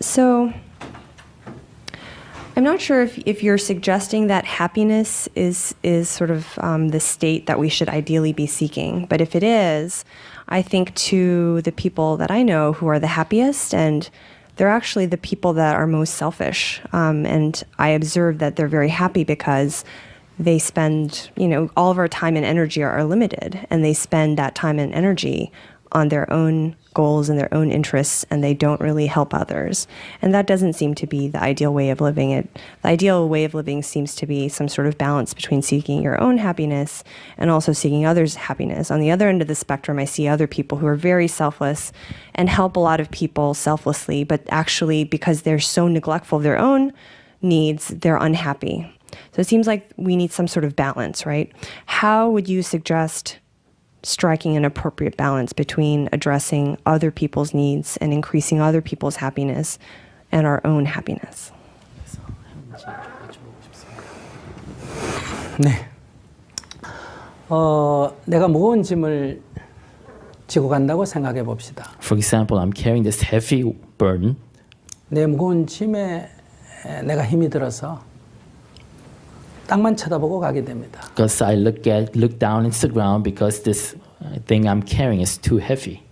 So I'm not sure if you're suggesting that happiness is sort of the state that we should ideally be seeking. But if it is, I think to the people that I know who are the happiest, and they're actually the people that are most selfish. And I observe that they're very happy because they spend, all of our time and energy are limited, and they spend that time and energy on their own goals and their own interests, and they don't really help others. And that doesn't seem to be the ideal way of living. The ideal way of living seems to be some sort of balance between seeking your own happiness and also seeking others' happiness. On the other end of the spectrum, I see other people who are very selfless and help a lot of people selflessly, but actually because they're so neglectful of their own needs, they're unhappy. So it seems like we need some sort of balance, right? How would you suggest striking an appropriate balance between addressing other people's needs and increasing other people's happiness and our own happiness? 네. 내가 무거운 짐을 지고 간다고 생각해 봅시다. For example, I'm carrying this heavy burden. 내 무거운 짐에 내가 힘이 들어서 땅만 쳐다보고 가게 됩니다. Because I look down into the ground because this thing I'm carrying is too heavy.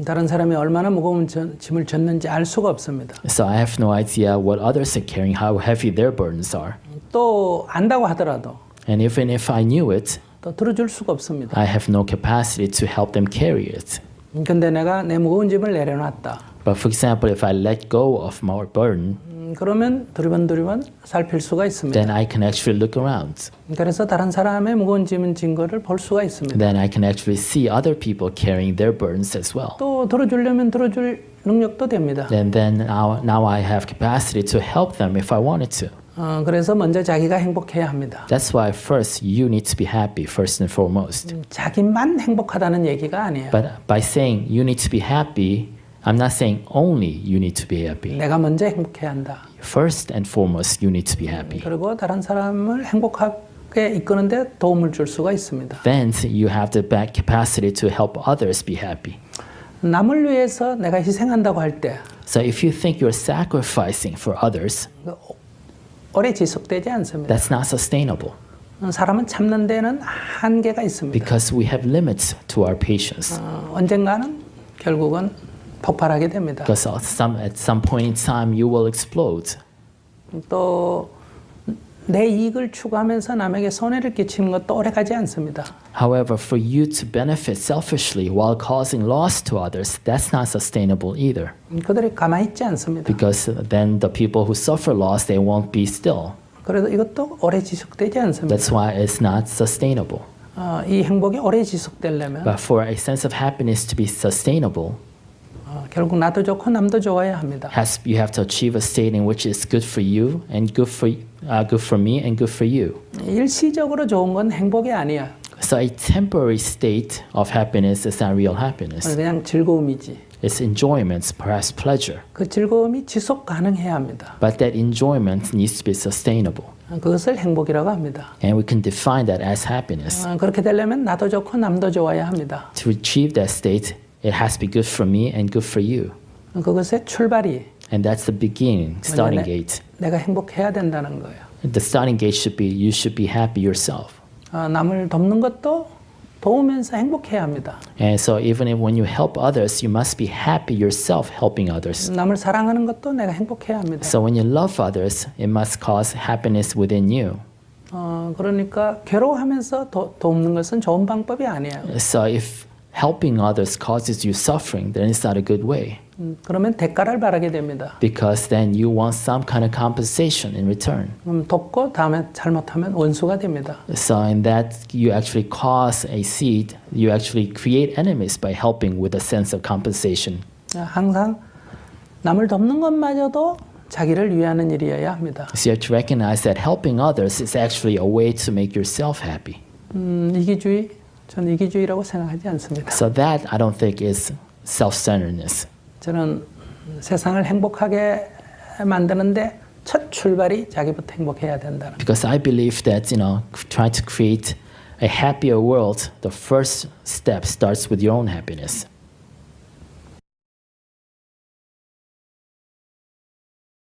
다른 사람이 얼마나 무거운 짐을 졌는지 알 수가 없습니다. So I have no idea what others are carrying, how heavy their burdens are. 또 안다고 하더라도 And even if I knew it, 또 들어줄 수가 없습니다. I have no capacity to help them carry it. 근데 내가 내 무거운 짐을 내려놨다. But for example, if I let go of my burden, 그러면 두리번 살필 수가 있습니다. then I can actually look around. 그래서 다른 사람의 무거운 짐은 진 거를 볼 수가 있습니다. Then I can actually see other people carrying their burdens as well. 또 들어주려면 들어줄 능력도 됩니다. Then now I have capacity to help them if I wanted to. 그래서 먼저 자기가 행복해야 합니다. That's why first you need to be happy first and foremost. 자기만 행복하다는 얘기가 아니에요. But by saying you need to be happy, I'm not saying only you need to be happy. 내가 먼저 행복해야 한다. First and foremost, you need to be happy. 그리고 다른 사람을 행복하게 이끄는데 도움을 줄 수가 있습니다. Then you have the capacity to help others be happy. 남을 위해서 내가 희생한다고 할 때, So if you think you're sacrificing for others, 오래 지속되지 않습니다. that's not sustainable. 사람은 참는 데는 한계가 있습니다. Because we have limits to our patience. 언젠가는 결국은 폭발하게 됩니다. Because at some point in time you will explode. 또 내 이익을 추구하면서 남에게 손해를 끼치는 것도 오래 가지 않습니다. However, for you to benefit selfishly while causing loss to others, that's not sustainable either. 그들이 가만히 있지 않습니다. Because then the people who suffer loss, they won't be still. 그래서 이것도 오래 지속되지 않습니다. That's why it's not sustainable. 이 행복이 오래 지속되려면 But for a sense of happiness to be sustainable, 결국 나도 좋고 남도 좋아야 합니다. you have to achieve a state in which is good for you and good for me and good for you. 일시적으로 좋은 건 행복이 아니야. So a temporary state of happiness is not real happiness. 그냥 즐거움이지. It's enjoyment, perhaps pleasure. 그 즐거움이 지속 가능해야 합니다. But that enjoyment needs to be sustainable. 그것을 행복이라고 합니다. And we can define that as happiness. 그렇게 되려면 나도 좋고 남도 좋아야 합니다. To achieve that state, it has to be good for me and good for you. 그것의 출발이 And that's the beginning, starting gate. 내가 행복해야 된다는 거예요. The starting gate should be you should be happy yourself. 남을 돕는 것도 도우면서 행복해야 합니다. And so even when you help others, you must be happy yourself helping others. 남을 사랑하는 것도 내가 행복해야 합니다. So when you love others, it must cause happiness within you. 그러니까 괴로워하면서 돕는 것은 좋은 방법이 아니에요. So if helping others causes you suffering, then it's not a good way. 그러면 대가를 바라게 됩니다. Because then you want some kind of compensation in return. 돕고 다음에 잘못하면 원수가 됩니다. So in that you actually cause a seed, you actually create enemies by helping with a sense of compensation. 항상 남을 돕는 것마저도 자기를 위하는 일이어야 합니다. So you have to recognize that helping others is actually a way to make yourself happy. 저는 이기주의라고 생각하지 않습니다. So that I don't think is self-centeredness. 저는 세상을 행복하게 만드는데 첫 출발이 자기부터 행복해야 된다는. Because I believe that trying to create a happier world, the first step starts with your own happiness.